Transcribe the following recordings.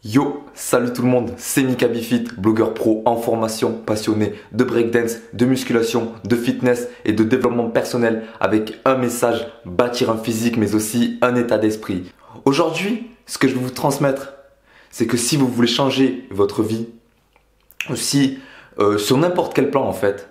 Yo, salut tout le monde, c'est Mika Bifit, blogueur pro en formation, passionné de breakdance, de musculation, de fitness et de développement personnel avec un message, bâtir un physique mais aussi un état d'esprit. Aujourd'hui, ce que je vais vous transmettre, c'est que si vous voulez changer votre vie, aussi sur n'importe quel plan en fait,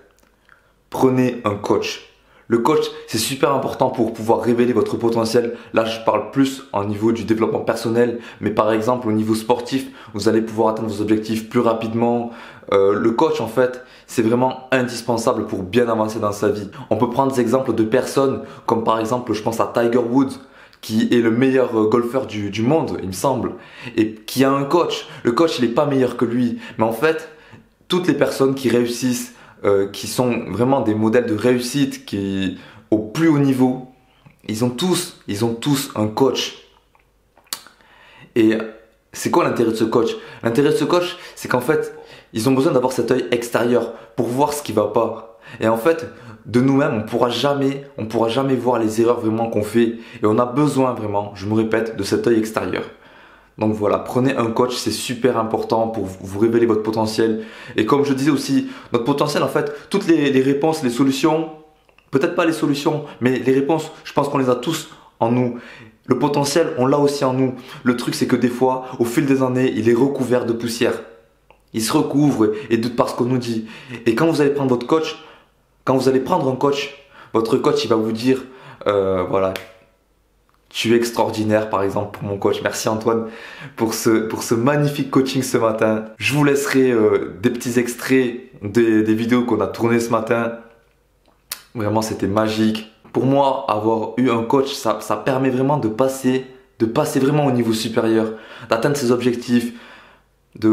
prenez un coach. Le coach, c'est super important pour pouvoir révéler votre potentiel. Là, je parle plus au niveau du développement personnel, mais par exemple au niveau sportif, vous allez pouvoir atteindre vos objectifs plus rapidement. Le coach, en fait, c'est vraiment indispensable pour bien avancer dans sa vie. On peut prendre des exemples de personnes comme par exemple, je pense à Tiger Woods, qui est le meilleur golfeur du monde, il me semble, et qui a un coach. Le coach, il n'est pas meilleur que lui, mais en fait, toutes les personnes qui réussissent, qui sont vraiment des modèles de réussite, qui au plus haut niveau, ils ont tous un coach. Et c'est quoi l'intérêt de ce coach? L'intérêt de ce coach, c'est qu'en fait, ils ont besoin d'avoir cet œil extérieur pour voir ce qui va pas. Et en fait, de nous-mêmes, on pourra jamais voir les erreurs vraiment qu'on fait. Et on a besoin vraiment, je me répète, de cet œil extérieur. Donc voilà, prenez un coach, c'est super important pour vous révéler votre potentiel. Et comme je disais aussi, notre potentiel en fait, toutes les réponses, les solutions, peut-être pas les solutions, mais les réponses, je pense qu'on les a tous en nous. Le potentiel, on l'a aussi en nous. Le truc c'est que des fois, au fil des années, il est recouvert de poussière. Il se recouvre et de par ce qu'on nous dit. Et quand vous allez prendre votre coach, quand vous allez prendre un coach, votre coach il va vous dire, voilà, tu es extraordinaire, par exemple, pour mon coach. Merci Antoine pour ce magnifique coaching ce matin. Je vous laisserai des petits extraits des vidéos qu'on a tournées ce matin. Vraiment, c'était magique. Pour moi, avoir eu un coach, ça permet vraiment de passer vraiment au niveau supérieur, d'atteindre ses objectifs.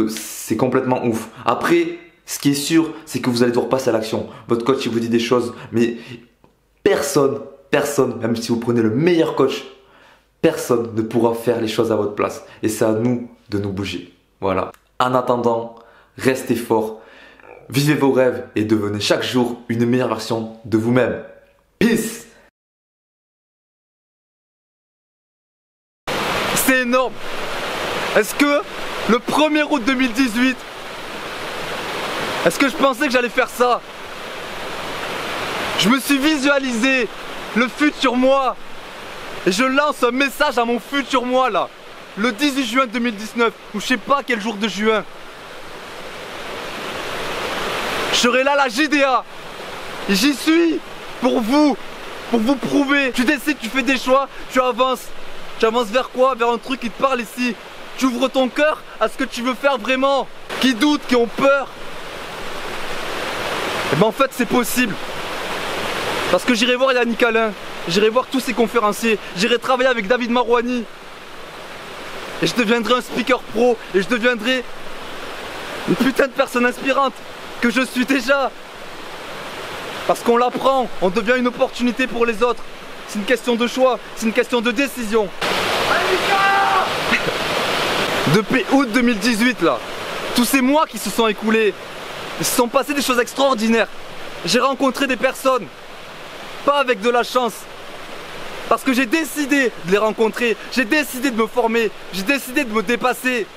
C'est complètement ouf. Après, ce qui est sûr, c'est que vous allez devoir passer à l'action. Votre coach, il vous dit des choses, mais personne, même si vous prenez le meilleur coach, personne ne pourra faire les choses à votre place. Et c'est à nous de nous bouger. Voilà. En attendant, restez forts, vivez vos rêves et devenez chaque jour une meilleure version de vous-même. Peace! C'est énorme! Est-ce que le 1er août 2018, est-ce que je pensais que j'allais faire ça? Je me suis visualisé le futur moi. Et je lance un message à mon futur moi là, le 18 juin 2019, ou je sais pas quel jour de juin. Je serai là, la JDA. Et j'y suis pour vous prouver. Tu décides, tu fais des choix, tu avances. Tu avances vers quoi? Vers un truc qui te parle ici. Tu ouvres ton cœur à ce que tu veux faire vraiment. Qui doutent, qui ont peur. Et ben en fait c'est possible. Parce que j'irai voir Yannick Alain. J'irai voir tous ces conférenciers, j'irai travailler avec David Marouani. Et je deviendrai un speaker pro. Et je deviendrai une putain de personne inspirante que je suis déjà. Parce qu'on l'apprend, on devient une opportunité pour les autres. C'est une question de choix, c'est une question de décision. Depuis août 2018 là, tous ces mois qui se sont écoulés, il se sont passés des choses extraordinaires. J'ai rencontré des personnes, pas avec de la chance, parce que j'ai décidé de les rencontrer, j'ai décidé de me former, j'ai décidé de me dépasser.